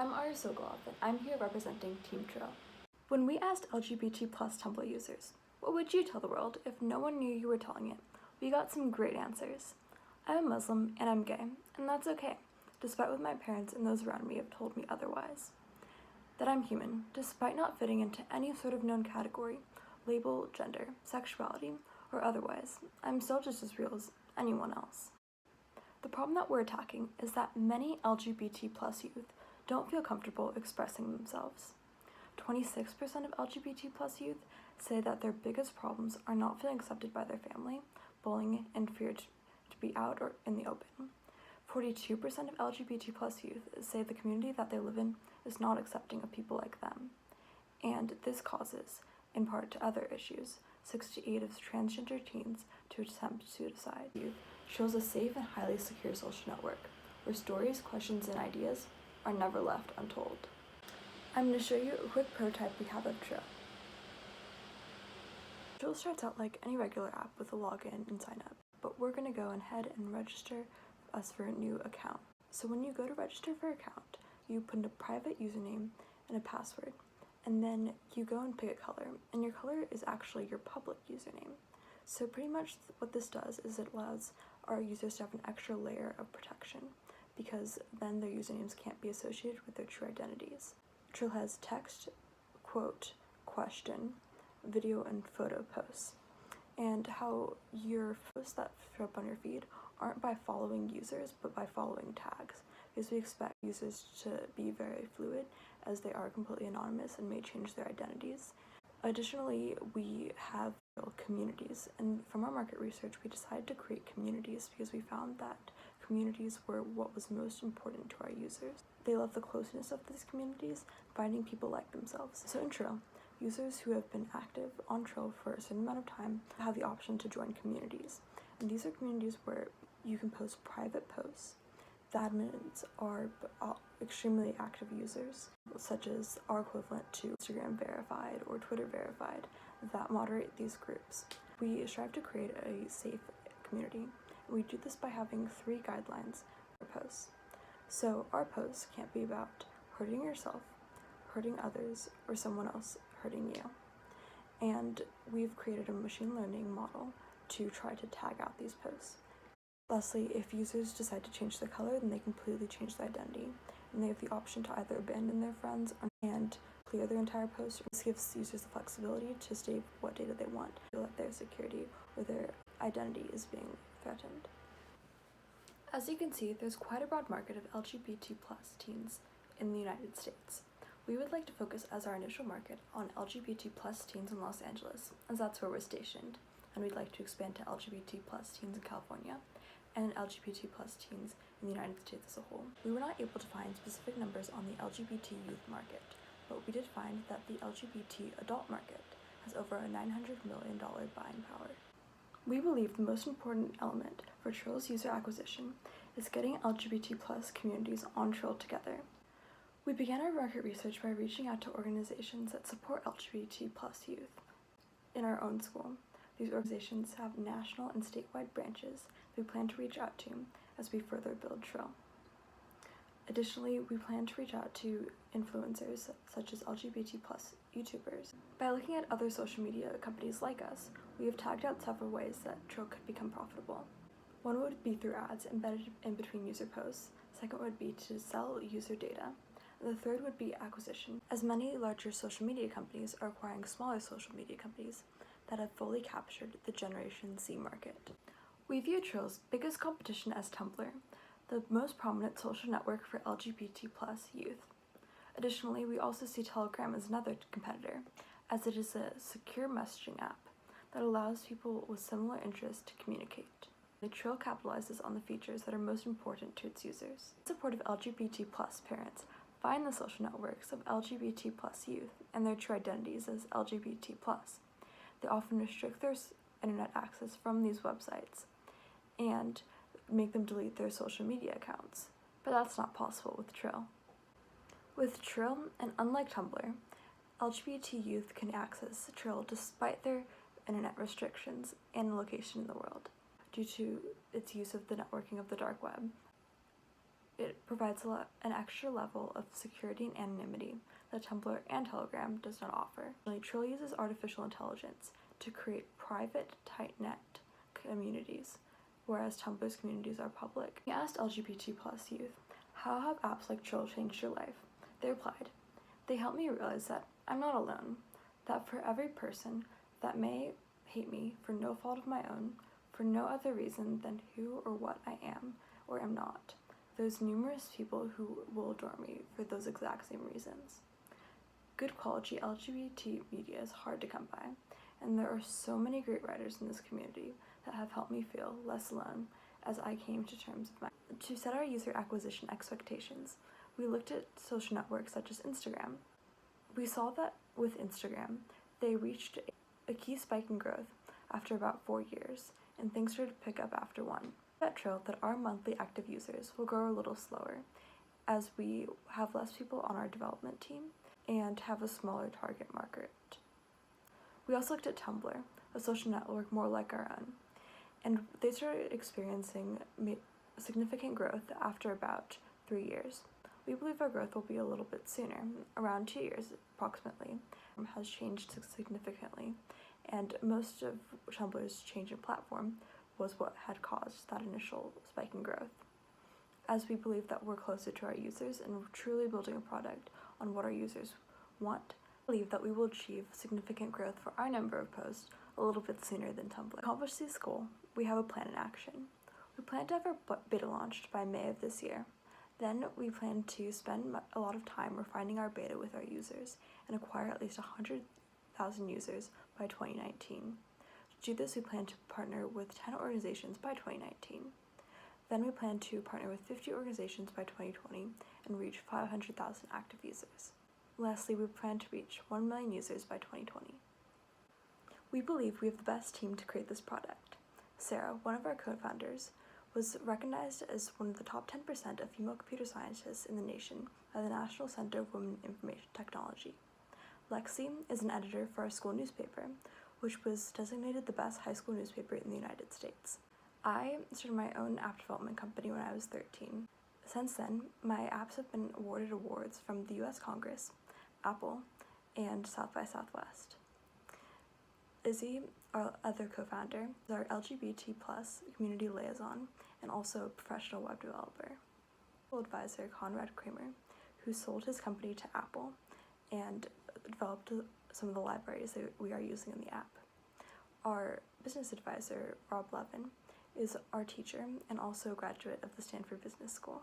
I'm Ari Sogolov, and I'm here representing Team Trill. When we asked LGBT+ Tumblr users, what would you tell the world if no one knew you were telling it, we got some great answers. I'm a Muslim and I'm gay, and that's okay, despite what my parents and those around me have told me otherwise. That I'm human, despite not fitting into any sort of known category, label, gender, sexuality, or otherwise. I'm still just as real as anyone else. The problem that we're attacking is that many LGBT+ youth don't feel comfortable expressing themselves. 26% of LGBT+ youth say that their biggest problems are not feeling accepted by their family, bullying, and fear to be out or in the open. 42% of LGBT+ youth say the community that they live in is not accepting of people like them. And this causes, in part, to other issues. 6 to 8 of transgender teens to attempt suicide. Youth shows a safe and highly secure social network, where stories, questions, and ideas are never left untold. I'm going to show you a quick prototype we have of Trill. Trill starts out like any regular app with a login and sign up, but we're going to go ahead and register us for a new account. So when you go to register for an account, you put in a private username and a password, and then you go and pick a color, and your color is actually your public username. So pretty much what this does is it allows our users to have an extra layer of protection, because then their usernames can't be associated with their true identities. Trill has text, quote, question, video, and photo posts. And how your posts that show up on your feed aren't by following users, but by following tags, because we expect users to be very fluid, as they are completely anonymous and may change their identities. Additionally, we have communities, and from our market research, we decided to create communities because we found that communities were what was most important to our users. They love the closeness of these communities, finding people like themselves. So in Trill, users who have been active on Trill for a certain amount of time have the option to join communities. And these are communities where you can post private posts. The admins are extremely active users, such as our equivalent to Instagram verified or Twitter verified, that moderate these groups. We strive to create a safe community. We do this by having 3 guidelines for posts. So our posts can't be about hurting yourself, hurting others, or someone else hurting you. And we've created a machine learning model to try to tag out these posts. Lastly, if users decide to change their color, then they completely change their identity, and they have the option to either abandon their friends and clear their entire post. This gives users the flexibility to state what data they want, to feel that their security or their identity is being threatened. As you can see, there's quite a broad market of LGBT+ teens in the United States. We would like to focus as our initial market on LGBT+ teens in Los Angeles, as that's where we're stationed, and we'd like to expand to LGBT+ teens in California and LGBT+ teens in the United States as a whole. We were not able to find specific numbers on the LGBT youth market, but we did find that the LGBT adult market has over a $900 million buying power. We believe the most important element for Trill's user acquisition is getting LGBT+ communities on Trill together. We began our market research by reaching out to organizations that support LGBT+ youth in our own school. These organizations have national and statewide branches we plan to reach out to as we further build Trill. Additionally, we plan to reach out to influencers such as LGBT+ YouTubers. By looking at other social media companies like us, we have tagged out several ways that Trill could become profitable. One would be through ads embedded in between user posts. Second would be to sell user data. And the third would be acquisition, as many larger social media companies are acquiring smaller social media companies that have fully captured the Generation Z market. We view Trill's biggest competition as Tumblr, the most prominent social network for LGBT+ youth. Additionally, we also see Telegram as another competitor, as it is a secure messaging app that allows people with similar interests to communicate. Trill capitalizes on the features that are most important to its users. In support of LGBT+ parents find the social networks of LGBT+ youth and their true identities as LGBT+. They often restrict their internet access from these websites and make them delete their social media accounts, but that's not possible with Trill. With Trill, and unlike Tumblr, LGBT youth can access Trill despite their internet restrictions and location in the world, due to its use of the networking of the dark web. it provides an extra level of security and anonymity that Tumblr and Telegram does not offer. Trill uses artificial intelligence to create private, tight-knit communities, whereas Tumblr's communities are public. We asked LGBT+ youth, how have apps like Trill changed your life? They replied, they helped me realize that I'm not alone, that for every person that may hate me for no fault of my own, for no other reason than who or what I am or am not, there's numerous people who will adore me for those exact same reasons. Good quality LGBT media is hard to come by, and there are so many great writers in this community that have helped me feel less alone as I came to terms with To set our user acquisition expectations, we looked at social networks such as Instagram. We saw that with Instagram, they reached a key spike in growth after about 4 years, and things started to pick up after 1. At Trill that our monthly active users will grow a little slower as we have less people on our development team and have a smaller target market. We also looked at Tumblr, a social network more like our own, and they started experiencing significant growth after about 3 years. We believe our growth will be a little bit sooner, around 2 years approximately. Has changed significantly, and most of Tumblr's change in platform was what had caused that initial spike in growth. As we believe that we're closer to our users and we're truly building a product on what our users want, I believe that we will achieve significant growth for our number of posts a little bit sooner than Tumblr. To accomplish this goal, we have a plan in action. We plan to have our beta launched by May of this year. Then we plan to spend a lot of time refining our beta with our users and acquire at least 100,000 users by 2019. To do this, we plan to partner with 10 organizations by 2019. Then we plan to partner with 50 organizations by 2020 and reach 500,000 active users. Lastly, we plan to reach 1 million users by 2020. We believe we have the best team to create this product. Sarah, one of our co-founders, was recognized as one of the top 10% of female computer scientists in the nation by the National Center of Women in Information Technology. Lexi is an editor for our school newspaper, which was designated the best high school newspaper in the United States. I started my own app development company when I was 13. Since then, my apps have been awarded awards from the US Congress, Apple, and South by Southwest. Izzy, our other co-founder, is our LGBT+ community liaison and also a professional web developer. Advisor Conrad Kramer, who sold his company to Apple and developed some of the libraries that we are using in the app. Our business advisor, Rob Levin, is our teacher and also a graduate of the Stanford Business School.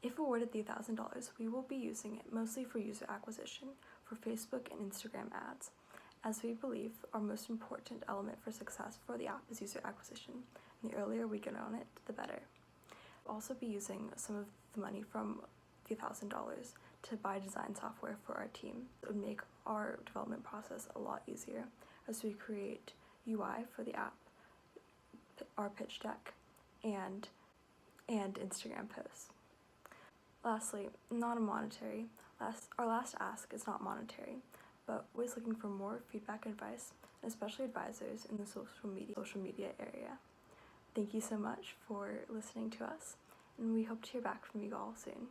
If awarded the $1,000, we will be using it mostly for user acquisition for Facebook and Instagram ads, as we believe our most important element for success for the app is user acquisition, and the earlier we get on it, the better. We'll also be using some of the money from the $1,000 to buy design software for our team. It would make our development process a lot easier as we create UI for the app, our pitch deck, and Instagram posts. Lastly, non-monetary. Our last ask is not monetary, but we're always looking for more feedback and advice, and especially advisors in the social media area. Thank you so much for listening to us, and we hope to hear back from you all soon.